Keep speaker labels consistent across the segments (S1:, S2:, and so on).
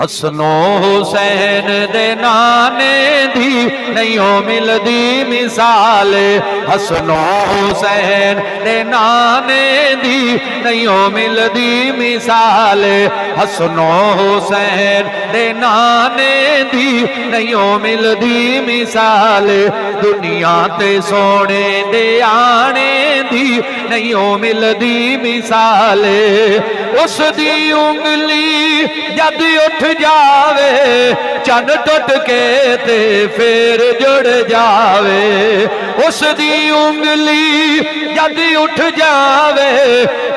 S1: हसनो हुसैन दे नाने दी नहीं मिलदी मिसाल। हसनो हुसैन दे नाने दी नहीं मिलदी मिसाल। हसनो हुसैन दे नाने दी नहीं मिलदी मिसाल। दुनिया ते सोने दे आने दी नहीं मिलदी मिसाल। उस दी उंगली जद उठ जावे चन टुट के ते फिर जुड़ जावे। उस दी उंगली जद उठ जावे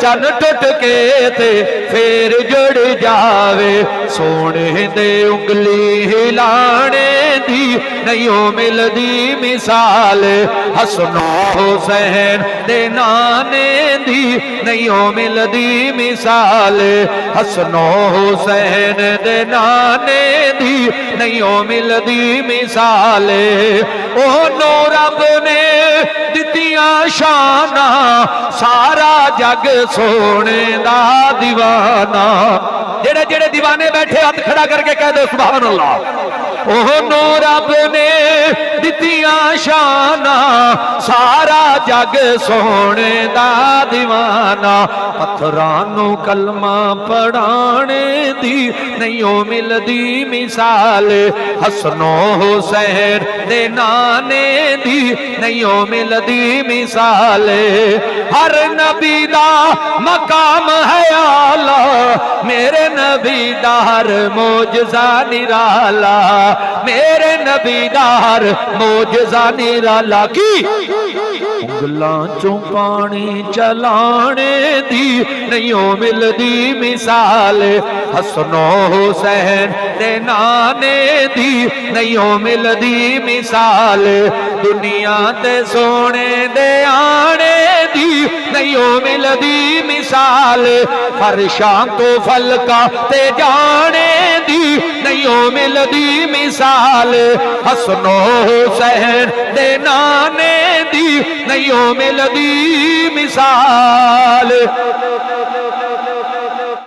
S1: चन टुट के ते फिर जुड़ जावे। सोने दे उंगली हिलाने दी नहीं मिलदी मिसाल। हसनो हुसैन दे नाने दी नहीं मिलदी मिसाल। हसनो हुसैन दे नाने दी नहीं मिलदी मिसाल। ओनू रब ने दित्तियां शाना सारा जग सोने दा दीवाना। जेड़े जेड़े दीवाने बैठे हाथ खड़ा करके कह दो सुभान अल्लाह। ओनू रब ने दित्तियां शाना सारा जग सोने दा दीवाना। पत्थरां नू कलमा पढ़ाने दी नहीं मिलदी मिसाल। हसनो हुसैन दे नाने दी नहीं मिलदी मिसाल। हर नबी दा मकाम है आला मेरे नबी दा हर मौजज़ा निराला। मेरे नबी दा हर मौजज़ा निराला। की उंगलां चों पानी चलाने दी नहीं मिलदी मिसाल। हसनो हुसैन दे नाने दी नहीं मिलदी मिसाल। दुनिया ते सोने दे आने दी नहीं मिलदी मिसाल। फरशां तो फलका ते जाने दी नहीं मिलदी मिसाल। हसनो हुसैन दे नाने दी नहीं मिलदी मिसाल।